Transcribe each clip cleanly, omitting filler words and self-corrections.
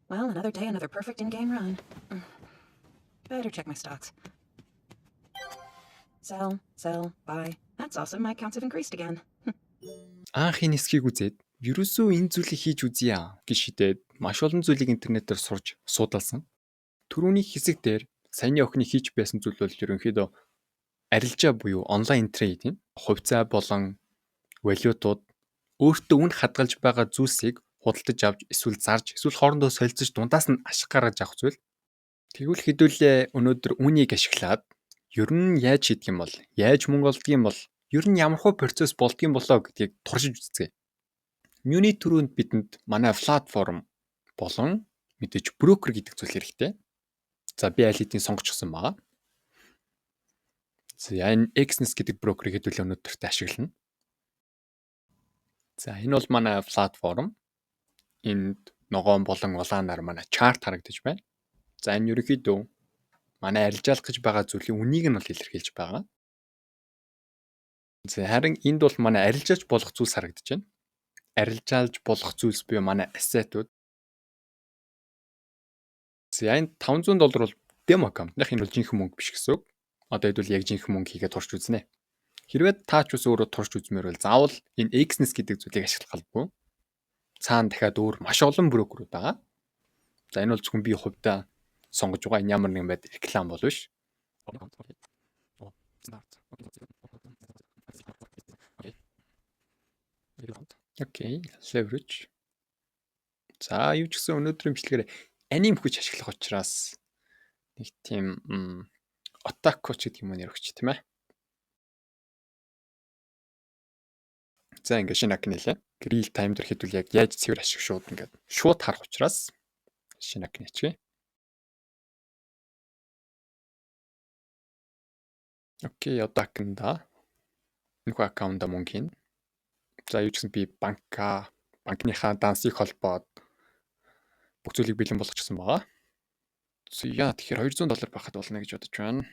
Well, another day, another perfect in-game run. Better check my stocks. Sell, buy. That's awesome. My accounts have increased again. Анх энэ хэсгийг үзээд ерөөсөө энэ зүйлийг хийж үзье гэж шийдээд маш олон зүйлийг интернетээр сурч судалсан. Түрүүний хэсэг дээр саяны охины хийж байсан зүйл бол ерөнхийдөө арилжаа буюу онлайн трейдинг, хувьцаа болон валютууд өөртөө үн хадгалж байгаа зүйлсийг худалдаж авч эсвэл зарж эсвэл хоорондоо солилцож дундаас нь ашиг гаргаж авах зүйл. Тэгвэл хэдүүлээ өнөөдөр үнийг ашиглаад ер нь яаж хийдэг юм бол, яаж мөнгө олддог юм бол, ер нь ямархуу процесс болдго юм болоо гэдгийг туршиж үзье. Юуны түрүүнд бидэнд манай платформ болон мэдээж брокер гэдэг зүйл хэрэгтэй. За би аль хэдийн сонгочихсон байгаа. За энэ Exness гэдэг брокерийг хэдүүлээ өнөөдөртөө ашиглана. За энэ бол манай платформ. Энд ногоон болон улаанаар манай чарт харагдаж байна. За энэ ерөнхийдөө манай арилжаалах гэж байгаа зүйлийн үнийг нь бол илэрхийлж байгаа. За харин энд бол манай арилжааж болох зүйлс харагдаж байна. Арилжаалж болох зүйлс буюу манай ассетууд. За энэ $500 бол демо аккаунтных энэ бол жинхэнэ мөнгө биш гэсэн үг. Одоо хэдүүл яг жинхэнэ мөнгө хийгээд турш үзнэ. Хэрвээ таач ус өөрөө турш үзмээр бол заавал энэ Exness гэдэг зүйлийг ашиглах албагүй. Цаана дахиад өөр маш олон брокерүүд байгаа. За энэ бол зөвхөн би хувьдаа сонгож байгаа энэ ямар нэгэн байд реклам бол биш. Окей, leverage. За юу ч гэсэн өнөөдрийн бичлэгээр аним хүч ашиглах учраас нэг тийм Otaku гэдэг юм нэр өгч тийм ээ. За ингээд шинэ акн хэлээ. Real time дээр хэдүүл яг яаж цэвэр ашиг шууд ингээд шууд харах учраас шинэ акн хийчихье. Окей, одоо акнда нөхөө аккаунта мөнгө хийн. За юу ч гэсэн би банкныхаа дансыг холбоод бүх зүйлийг бэлэн болгочихсон байгаа. Яа тэгэхээр $200 байхад болно гэж бодож байна.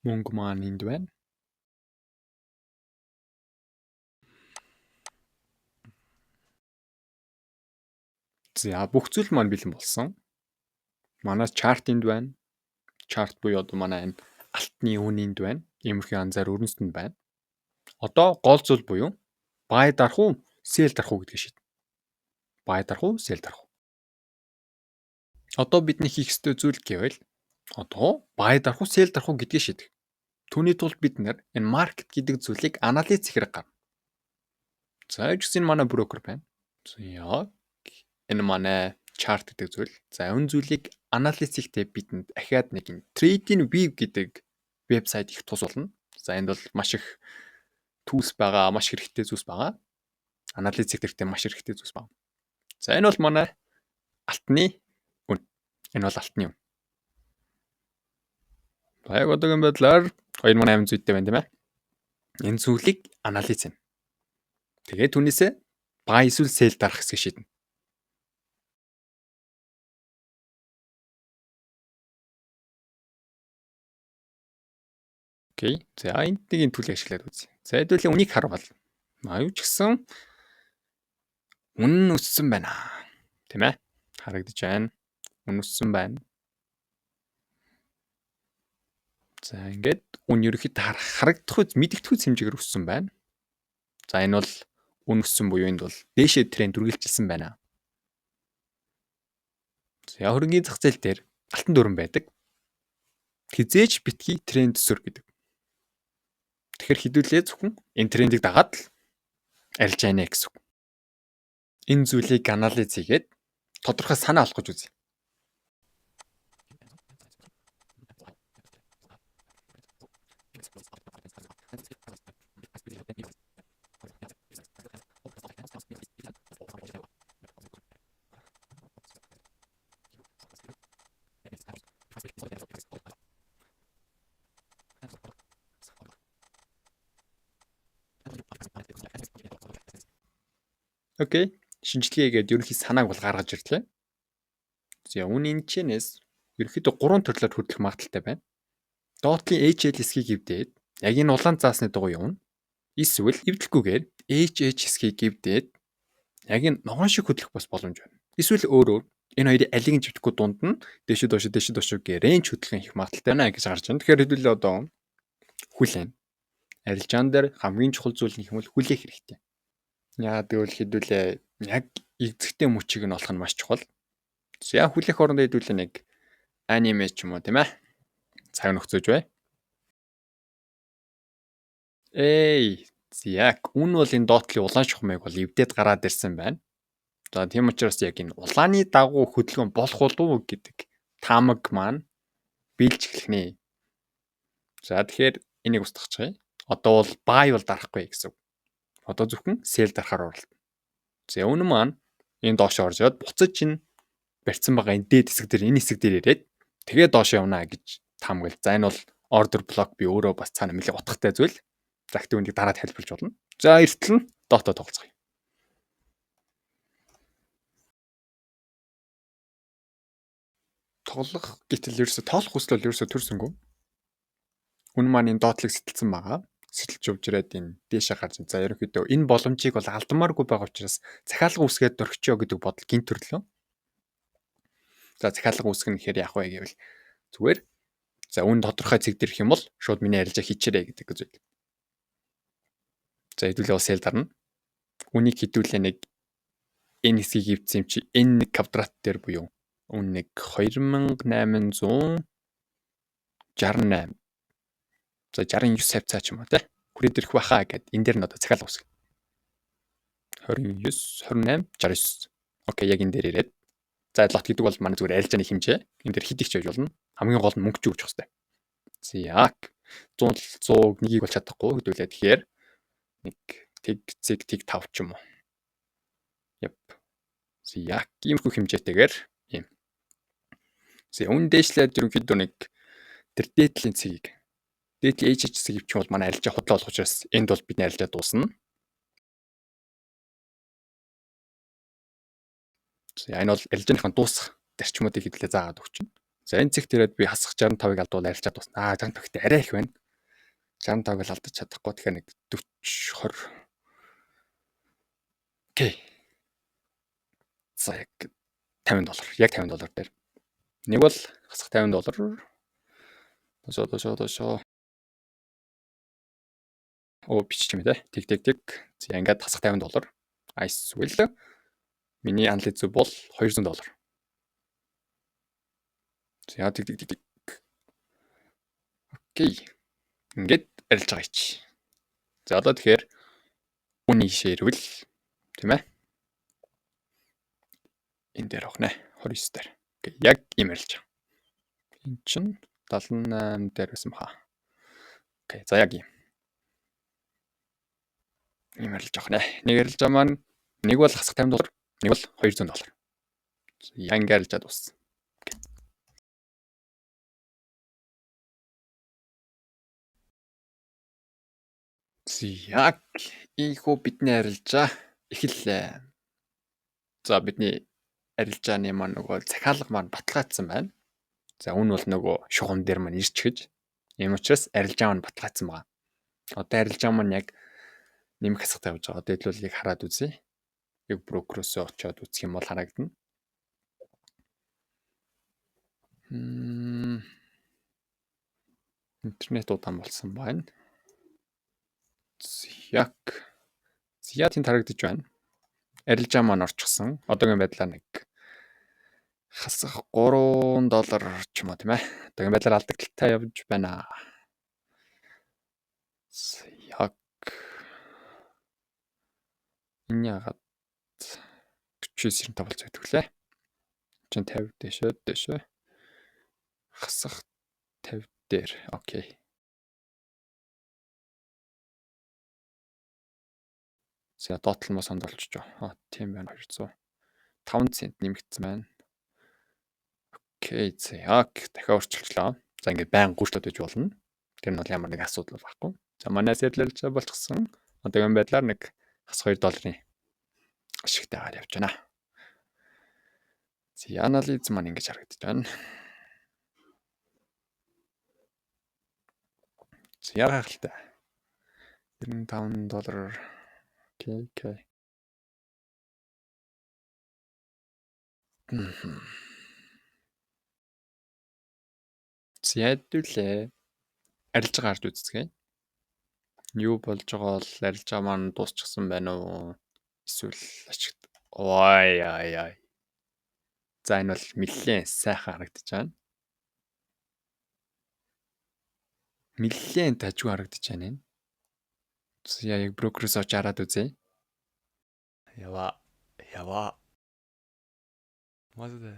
Мөнгө маань энд байна. За бүх зүйл маань бэлэн болсон. Манай чарт энд байна. Чарт буюу одоо манай энэ алтны үн энд байна. Иймэрхүү анзаар өрнөсөнд байна. Одоо гол зүйл буюу buy дарах уу, sell дарах уу гэдгийг шийднэ. Buy дарах уу, sell дарах уу. Одоо бидний хийх ёстой зүйл гэвэл одоо buy дарах уу, sell дарах уу гэдгийг шийдэх. Түүний тулд бид нэр энэ market гэдэг зүйлийг анализ хийх хэрэг гарна. За энэ манай брокер байна. За энэ манай chart гэдэг зүйл. За энэ зүйлийг анализ хийхдээ бидэнд ахаад нэг юм Trading View гэдэг вебсайт их тус болно. За энд бол маш их tools байгаа, маш хэрэгтэй зүйлс байгаа. Анализ хийх хэрэгтэй маш хэрэгтэй зүйлс байгаа. За энэ бол манай алтны үн. Энэ бол алтны үн. Яг одоогийн байдлаар 2800 дэх байна тийм ээ. Энэ зүйлийг анализ хийнэ. Тэгээд түүнээсээ buy эсвэл sell дарах хэсгийг шийднэ. Окей. За энд нэг энэ төлөв ашиглаад үзье. За хэдүүлээ үнийг харвал. Юу ч гэсэн үнэн өссөн байна. Тийм ээ. Харагдаж байна. Үнэн өссөн байна. За ингээд үн ерөөхдөө харагдах үз мэдэгдэх үз хэмжээгээр өссөн байна. За энэ бол үн өссөн буюу энд бол дээшээ тренд үргэлжилсэн байна. За хөрөнгөний зах зээл дээр алтан дүрэн байдаг. Хизээж битгий тренд өсөр гэдэг. Тэгэхээр хэдүүлээ зөвхөн энэ трендийг дагаад л арилж яана гэсэн үг. Энэ зүйлийг анализ хийгээд тодорхой санаа олох гэж үзье. Окей. Шинжилгээгээд ерөнхий санааг бол гаргаж ирлээ. За үүний чинээс ерөнхийдөө 3 төрлөөр хөдлөх магадaltaй байна. Доотлын HL хэсгийг эвдээд яг энэ улаан заасны дугуй явна. Эсвэл эвдэлгүйгээр HH хэсгийг эвдээд яг энэ ногоон шиг хөдлөх бас боломж байна. Эсвэл өөрөөр энэ хоёрын алийг нь чивдэхгүй дунд нь дэшид доош гэ рейнж хөдлөх их магадaltaй байна гэж гарч байна. Тэгэхээр хэдүүлээ одоо хүлээн. Арилжаан дээр хамгийн чухал зүйл нь хэмээл хүлээх хэрэгтэй. Яагаад гэвэл хэдүүлээ яг эзэгтэй мөчийг нь олох нь маш чухал. За хүлээх орондоо хэдүүлээ нэг аниме ч юм уу тийм ээ. Цаг нөхцөж бай. Яг үн бол энэ доотлын улаан шухмыг бол эвдээд гараад ирсэн байна. За тийм учраас яг энэ улааны дагуу хөдөлгөөн болох болов уу гэдэг таамаг маань биелж эхлэх нэ. За тэгэхээр энийг устгахчихъя. Одоо бол buy бол дарахгүй гэсэн. Одоо зөвхөн sell дарахаар оролдоно. За үнэн маань энэ доош орж яваад буцаж чинь барьсан байгаа энэ дээд хэсэг дээр энэ хэсэг дээр ирээд тэгээ доош явна гэж таамаглал. За энэ бол order block би өөрөө бас цаана нэлээд утгатай зүйл. За ихтэй үнийг дараа тайлбарлаж болно. За эртэл нь дотоо тоглоцгоё. Тоглох гэтэл ерөөсө тоолох хүсэл бол ерөөсө төрсөнгөө. Үнэн маань энэ доотлыг сэтэлсэн байгаа. Сэтэлж явж ирээд энэ дээшээ гарч. За ерөнхийдөө энэ боломжийг бол алдамааргүй байгаа учраас захиалга үүсгээд дөрчихё гэдэг бодол гин төрлөө. За захиалга үүсгэх нь гэхээр яах вэ гэвэл зүгээр за үн тодорхой цэг дээр их юм бол шууд миний арилжаа хийчээрэй гэдэг зүйл. За хэдүүлээ бас сэл дарна. Үнийг хэдүүлээ нэг энэ хэсгийг эвдсэн юм чи энэ квадрат дээр буюу үн нэг 2868. За 69 сая ч юм уу те. Хүрээд ирэх байхаа гэд энэ дээр нь одоо захиалга үүсгэх. 29 28 69. Окей, яг энэ дээр ирээд. За лот гэдэг бол манай зүгээр арилжааны хэмжээ. Энэ дээр хэд их ч байж болно. Хамгийн гол нь мөнгө ч өгч хэвчээ. За 100 100-ийг бол чадахгүй хэдүүлээ. Тэгэхээр нэг тэг 5 ч юм уу. Яп. Яг иймэрхүү хэмжээтэйгээр юм. За үн дээшлээд ерөнхийдөө нэг тэр дээдлийн цэгийг дээдлийн HH цэг ивчих бол манай арилжаа худлаа болох учраас энд бол бидний арилжаа дуусна. За энэ бол арилжааныхаа дуусах зарчмуудыг хэдлээ заагаад өгч байна. За энэ цэгт ирээд би хасах 65-ыг алдвал арилжаа дуусна. 65-т арай их байна. 65-ыг алдаж чадахгүй тэгэхээр нэг 40 20. Окей. За яг $50. Яг $50 дээр. Нэг бол хасах $50. Дошоо. Бичиж юм дээ. Тэг. За ингээд хасах $50. Эсвэл миний анализ бол $200. За тэг. Окей. Ингээд арилж байгаа чи. За одоо тэгэхээр үний ширвэл тийм ээ. Энэ дээр авах нэ 29 дээр. Окей, яг ийм арилж байгаа. Энд чинь 78 дээр байсан баха. Окей, за яг ийм. Ийм арилж авах нэ. Нэг арилж байгаа маань нэг бол хасах $50, нэг бол $200. Яг ингэ арилжаад дууссан. Яг ийхүү бидний арилжаа эхэллээ. За бидний арилжааны маань нөгөө захиалга маань баталгаажсан байна. За үн бол нөгөө шугам дээр маань ирчгэж. Ийм учраас арилжаа маань баталгаажсан байна. Одоо арилжаа маань яг нэмэх хасагтай явж байгаа. Одоо хэлбэлийг хараад үзье. Яг брокерөөсөө очиод үзэх юм бол харагдана. Интернет удаан болсон байна. Яг тийм харагдаж байна. Арилжаа маань орчихсон. Одоогийн байдлаар нэг хасах $3 ч юм уу тийм ээ. Одоогийн байдлаар алдагдaltaй явж байна. Яг энэ ягаад 49.95 болж байдаг лээ. Чин 50 дэшээ. Хасах 50 дээр. Окей. За доотлол маа санд олчж байгаа. Тийм байна 200. 5 цент нэмэгдсэн байна. Окей. Яг дахиад өөрчилчлаа. За ингээд байн гүйцэтгэж байж болно. Тэр нь бол ямар нэг асуудал байхгүй. За манай сэтлэлж болчихсон. Одоогийн байдлаар нэг хас $2 ашигтайгаар явж байна. За анализ маань ингэж харагдаж байна. За гайхалтай. $95. Окей. Зядүлээ. Арилжаа гарч үзцгээе. Юу болж байгаа бол арилжаа маань дуусчихсан байна уу? Эсвэл ашигт. Ой. За энэ бол нэлээд сайхан харагдаж байна. Нэлээд тажгүй харагдаж байна энэ. За яг брокерээс очиж хараад үзье. Ява. Мазда.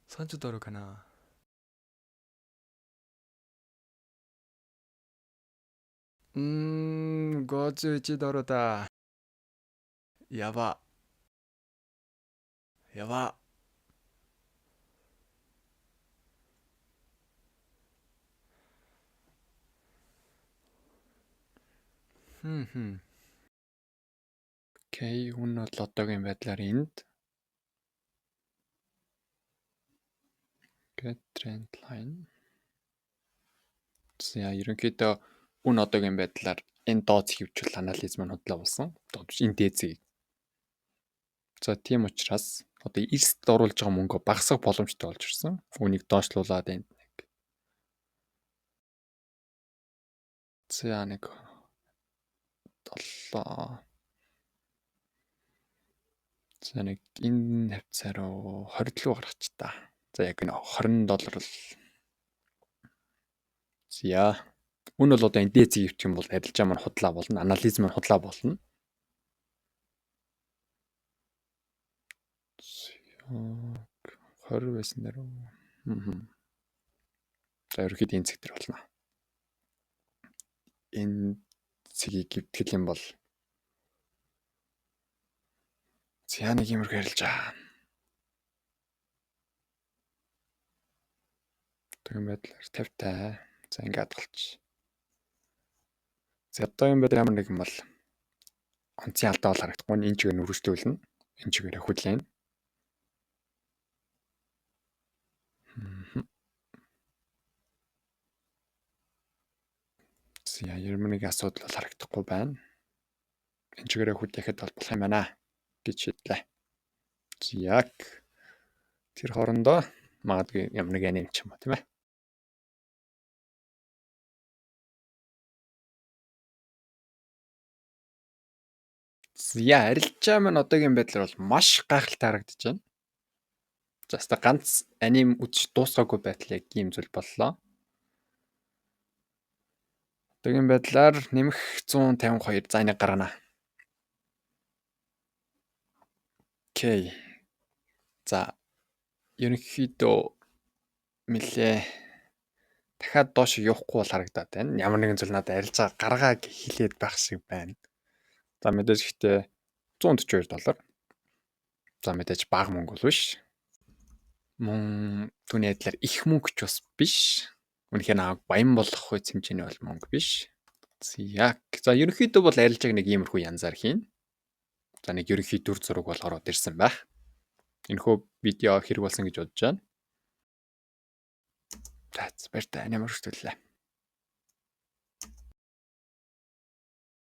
$30 かな。$51だ。やば。Окей, энэ бол одоогийн байдлаар энд. Get trend line. За ерөнхийдөө үн одоогийн байдлаар энэ дооц хөвчл анализ маань худлаа болсон. Энэ дээзийг. За тийм учраас одоо эрсд оруулж байгаа мөнгө багасах боломжтой болж ирсэн. Үнийг доошлуулад энд нэг. За нэг 7. За нэг энэ хавцаа руу 20 руу гаргач та. За яг энэ $20 л. За үн бол одоо энэ дээзийг өвчих юм бол арилжаа маань худлаа болно. Анализ маань худлаа болно. 20 байсан даа. За ерөөхдөө энэ зэгтэр болно. Энэ цэгийг гівтгэл юм бол за нэг юмрх арилжаа. Тэгэн байдлаар 50-тай. За ингээд хадгалж. За одоогийн байдлаар ямар нэг юм бол онцгийн алдаа бол харагдахгүй. Энэ чигээр нүргэжлүүлнэ. Энэ чигээр хүлээн. За ямар нэг асуудал бол харагдахгүй байна. Энэ чигээр хүлээхэд бол болох юм байна гэж шийдлээ. Яг тэр хоорондоо магадгүй ямар нэг аним ч юм уу тийм ээ. За арилжаа маань одоогийн байдлаар бол маш гайхалтай харагдаж байна. За хэвээ ганц аним үзэж дуусгаагүй байдал яг ийм зүйл боллоо. Одоогийн байдлаар нэмэх 152 за энийг гаргана. Окей. За ерөнхийдөө нэлээ дахиад доош явахгүй бол харагдаад байна. Ямар нэгэн зүйл надад арилжаа гаргаа хэлээд байх шиг байна. За мэдээж ихтэй $142. За мэдээж бага мөнгө бол биш. Мөн түүний адилаар их мөнгө ч бас биш. Үнэхээр намайг баян болгох үе хэмжээний бол мөнгө биш. За ерөнхийдөө бол арилжааг нэг иймэрхүү янзаар хийн. За нэг ерөнхий дүр зураг бол ороод ирсэн байх. Энэхүү видео хэрэг болсон гэж бодож байна. За баяртай, амар хөөрхөлөө.